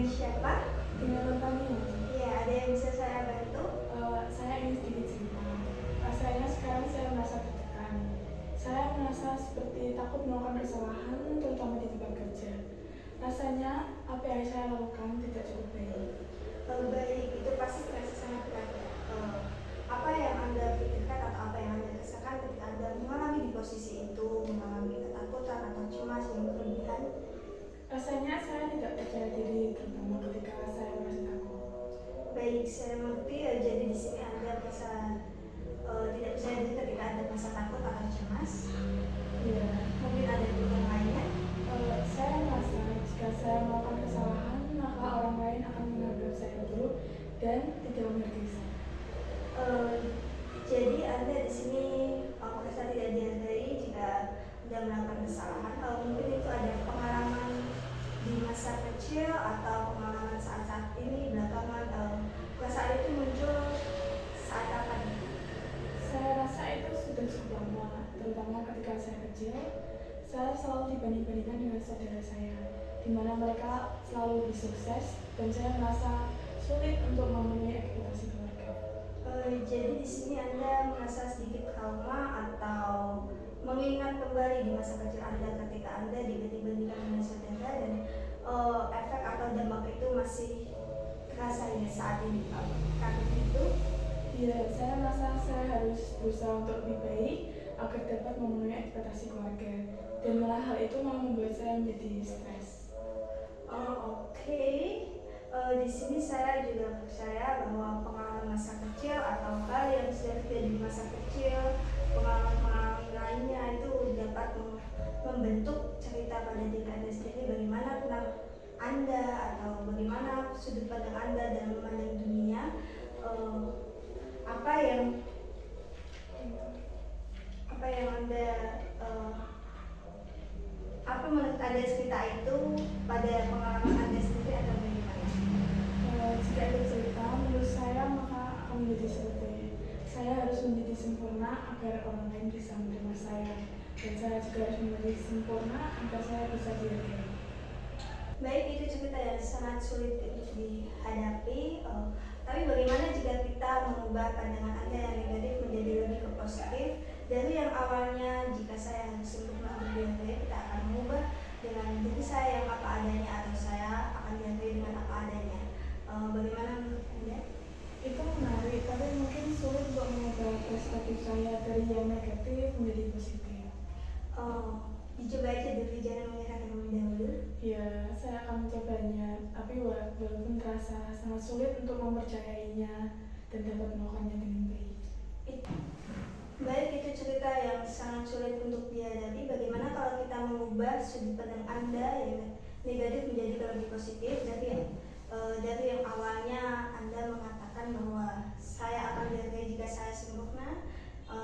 siapa? Dengan Tania. Iya, ada yang bisa saya bantu? Saya ingin sedikit cerita. Rasanya sekarang saya merasa tertekan. Saya merasa seperti takut melakukan kesalahan, terutama di tempat kerja. Rasanya apa yang saya lakukan tidak cukup baik. Baik, itu pasti terasa sangat berat. Apa yang Anda pikirkan atau apa yang Anda rasakan ketika Anda mengalami di posisi itu, mengalami ketakutan atau cemas yang berlebihan? Rasanya saya tidak percaya diri, terutama ketika saya merasa takut. Baik, saya mengerti. Jadi di sini Anda merasa tidak percaya diri ketika Anda merasa takut atau cemas. Iya. Mungkin ada yang lainnya. Saya merasa jika saya melakukan kesalahan, maka orang lain akan menganggap saya buruk dan tidak menghargai saya. Jadi Anda di sini merasa tidak dihargai jika Anda melakukan kesalahan. Mungkin itu ada pengalaman di masa kecil atau pengalaman saat-saat ini belakangan. Perasaan itu muncul saat apa nih? Saya rasa itu sudah cukup lama, terutama ketika saya kecil. Saya selalu dibanding-bandingkan dengan saudara saya, di mana mereka selalu lebih sukses, dan saya merasa sulit untuk memenuhi ekspektasi keluarga. Jadi di sini Anda merasa sedikit trauma atau mengingat kembali di masa kecil Anda ketika Anda dibanding-bandingkan dengan saudara dan efek atau dampak itu masih terasa ya saat ini. Karena itu, Iya, saya merasa saya harus berusaha untuk lebih baik agar dapat memenuhi ekspektasi keluarga, dan malah hal itu malah membuat saya menjadi stres. oke. Di sini saya juga percaya bahwa pengalaman masa kecil atau hal yang sudah terjadi di masa kecil, pengalaman-pengalaman lainnya itu dapat membentuk cerita pada diri Anda sendiri, bagaimana tentang Anda atau bagaimana sudut pandang Anda dalam memandang dunia. Apa yang Anda apa menurut Anda cerita itu pada pengalaman Anda sendiri atau bagaimana? Jika itu cerita, menurut saya maka akan menjadi seperti saya harus menjadi sempurna agar orang lain bisa menerima saya, dan saya juga harus menjadi sempurna agar saya bisa dihargai. Baik, itu cerita yang sangat sulit untuk dihadapi. Tapi bagaimana jika kita mengubah pandangan Anda yang negatif menjadi lebih ke positif? Dari yang awalnya jika saya harus sempurna untuk dihargai, kita akan mengubah dengan diri saya yang apa adanya, atau saya akan dihargai dengan apa adanya. Bagaimana menurut Anda? Itu menarik, tapi mungkin sulit untuk mengubah perspektif saya dari yang negatif menjadi positif. Dicoba aja dulu, jangan menyerah terlebih dahulu. Ya, saya akan mencobanya, tapi walaupun terasa sangat sulit untuk mempercayainya dan dapat melakukannya dengan baik. Baik, itu cerita yang sangat sulit untuk dihadapi. Bagaimana kalau kita mengubah sudut pandang Anda yang negatif menjadi lebih positif? Dari yang awalnya Anda mengatakan bahwa saya akan dihargai jika saya sempurna,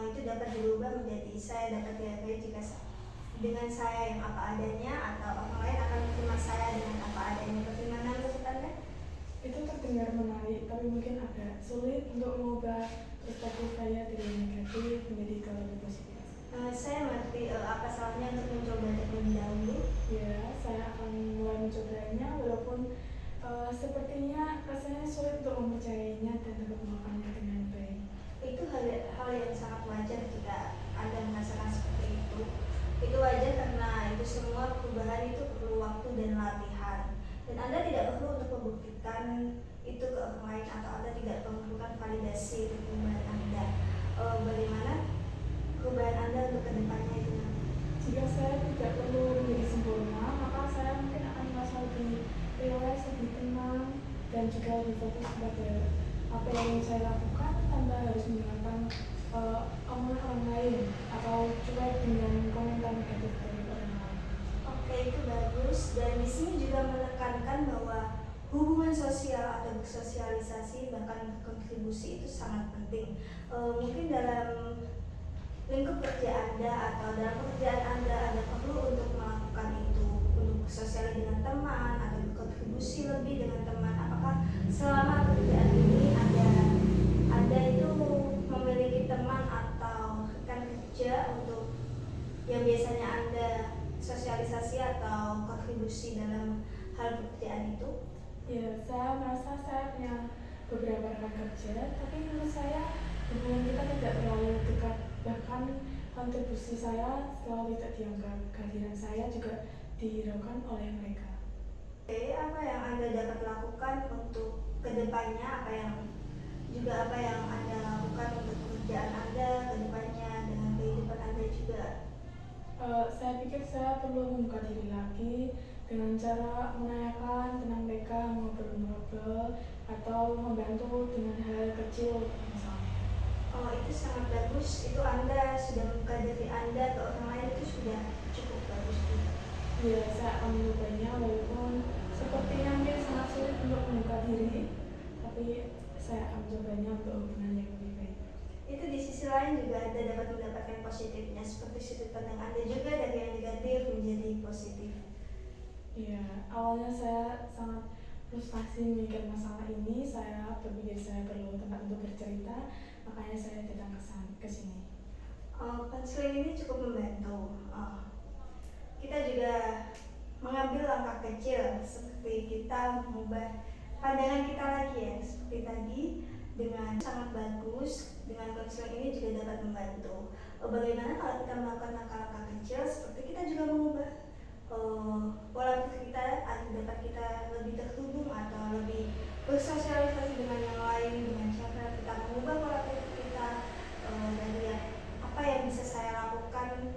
itu dapat dirubah menjadi saya dapat dihargai jika dengan saya yang apa adanya, atau orang lain akan menerima saya dengan apa adanya. Bagaimana menurut Anda? Itu terdengar menarik, tapi mungkin agak sulit untuk mengubah perspektif saya dari yang negatif menjadi ke lebih positif. Saya mengerti. Apa salahnya untuk mencoba terlebih dahulu? Ya, saya akan mulai mencobanya, walaupun sepertinya rasanya sulit untuk mempercayainya dan dapat melakukannya dengan baik. Itu hal yang sangat wajar jika Anda merasakan seperti itu. Itu wajar karena itu semua perubahan itu perlu waktu dan latihan. Dan Anda tidak perlu untuk membuktikan itu ke orang lain, atau Anda tidak memerlukan validasi untuk perubahan Anda. Bagaimana perubahan Anda untuk kedepannya itu? Jika saya tidak perlu menjadi sempurna, maka saya mungkin akan merasa lebih rileks, lebih tenang, dan juga lebih fokus pada apa yang ingin saya lakukan tanpa harus mendengarkan omongan orang lain atau cuek dengan komentar negatif dari orang lain. Oke, itu bagus. Dan di sini juga menekankan bahwa hubungan sosial atau bersosialisasi bahkan berkontribusi itu sangat penting. Mungkin dalam lingkup kerja Anda atau dalam pekerjaan Anda perlu untuk melakukan itu, untuk bersosial dengan teman atau berkontribusi lebih dengan teman. Apakah selama pekerjaan ini Anda itu memiliki teman atau rekan kerja untuk yang biasanya Anda sosialisasi atau kontribusi dalam hal pekerjaan itu? Ya, saya merasa saya punya beberapa rekan kerja, tapi menurut saya hubungan kita tidak terlalu dekat. Bahkan kontribusi saya selalu tidak dianggap. Kehadiran saya juga dihiraukan oleh mereka. Oke, apa yang Anda dapat lakukan untuk kedepannya? Apa yang Anda lakukan untuk pekerjaan Anda kedepannya dengan kehidupan Anda juga? Saya pikir saya perlu membuka diri lagi dengan cara menanyakan tentang mereka, ngobrol-ngobrol, atau membantu dengan hal kecil misalnya. Oh, itu sangat bagus. Itu Anda sudah membuka diri Anda ke orang lain, itu sudah cukup bagus juga. Ya, saya akan mencobanya walaupun sepertinya mungkin sangat sulit untuk membuka diri, tapi saya akan mencobanya untuk hubungan yang lebih baik. Itu di sisi lain juga Anda dapat mendapatkan positifnya, seperti sudut pandang Anda juga dari yang negatif menjadi positif. Ya, awalnya saya sangat frustasi memikir masalah ini. Saya berpikir saya perlu tempat untuk bercerita, makanya saya datang ke sini. Konseling ini cukup membantu. Kita juga mengambil langkah kecil, seperti kita mengubah pandangan kita lagi ya, seperti tadi dengan sangat bagus. Dengan konseling ini juga dapat membantu. Bagaimana kalau kita melakukan langkah-langkah kecil, seperti kita juga mengubah pola pikir kita agar dapat kita lebih terhubung atau lebih bersosialisasi dengan yang lain, dengan cara kita mengubah pola pikir kita dari apa yang bisa saya lakukan,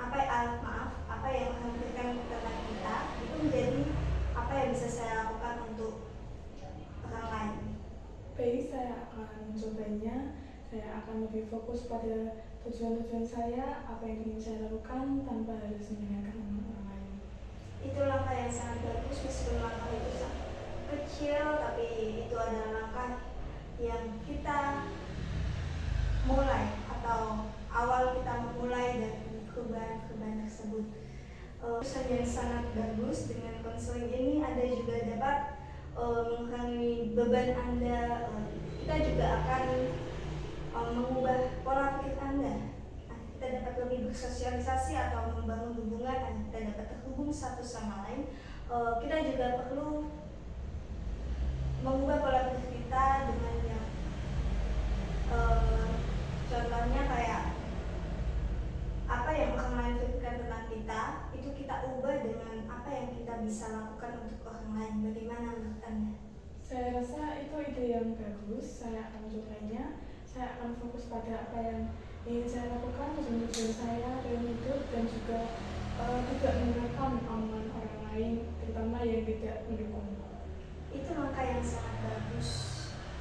apa yang akan memberikan tentang kita itu menjadi apa yang bisa saya lakukan untuk orang lain. Baik, saya akan mencobanya. Saya akan lebih fokus pada tujuan-tujuan saya, apa yang ingin saya lakukan tanpa harus mendengarkan orang lain. Itu langkah yang sangat bagus, meskipun langkah itu sangat kecil, tapi itu adalah langkah yang kita mulai atau awal kita memulai dari perubahan-perubahan tersebut. Pesan yang sangat bagus. Dengan konseling ini Anda juga dapat mengurangi beban Anda. Kita juga akan mengubah pola pikir Anda. Kita dapat lebih bersosialisasi atau membangun hubungan agar kita dapat terhubung satu sama lain. Kita juga perlu mengubah pola pikir kita dengan yang contohnya kayak apa yang orang lain pikirkan tentang kita, itu kita ubah dengan apa yang kita bisa lakukan untuk orang lain. Bagaimana menurut Anda? Saya rasa itu ide yang bagus. Saya akan mencobanya. Saya akan fokus pada apa yang ingin saya lakukan, tujuan-tujuan saya dalam hidup, dan juga tidak mendengarkan omongan orang lain, terutama yang tidak mendukung. Itu langkah yang sangat bagus.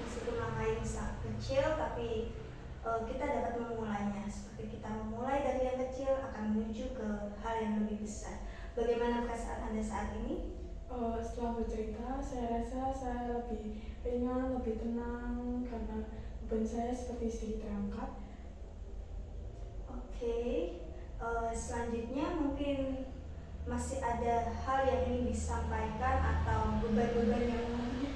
Meskipun langkah yang sangat kecil, tapi kita dapat memulainya. Seperti kita memulai dari yang kecil akan menuju ke hal yang lebih besar. Bagaimana perasaan Anda saat ini? Setelah bercerita, saya rasa saya lebih ringan, lebih tenang, karena beban saya seperti sedikit terangkat. Oke, selanjutnya mungkin masih ada hal yang ingin disampaikan atau beban-beban yang lainnya?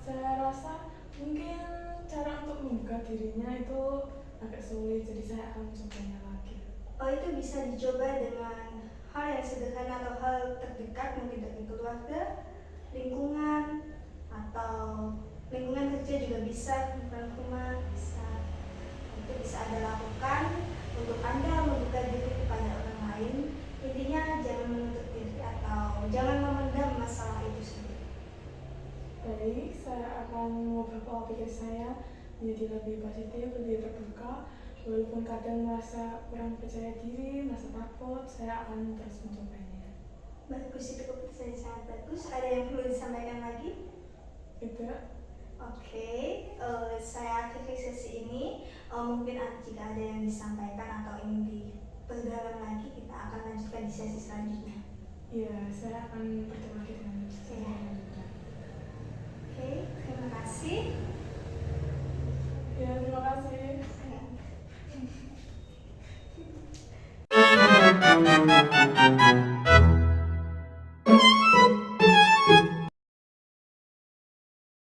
Saya rasa mungkin cara untuk membuka dirinya itu agak sulit, jadi saya akan mencobanya lagi. Itu bisa dicoba dengan hal yang sederhana atau hal terdekat, mungkin dari keluarga, lingkungan, atau lingkungan kerja juga bisa, lingkungan rumah bisa. Itu bisa Anda lakukan untuk Anda membuka diri kepada orang lain. Intinya jangan menutup diri atau jangan memendam masalah itu sendiri. Baik, saya akan mengubah pola pikir saya menjadi lebih positif, lebih terbuka. Walaupun kadang merasa kurang percaya diri, merasa takut, saya akan terus mencobanya. Bagus, itu keputusan yang sangat bagus. Ada yang perlu disampaikan lagi? Tidak. Oke, saya akhiri sesi ini. Mungkin jika ada yang disampaikan atau ingin diperdalam lagi, kita akan lanjutkan di sesi selanjutnya. Iya, saya akan bertemu lagi dengan saya selanjutnya. Oke, terima kasih. Ya, terima kasih. Thank you.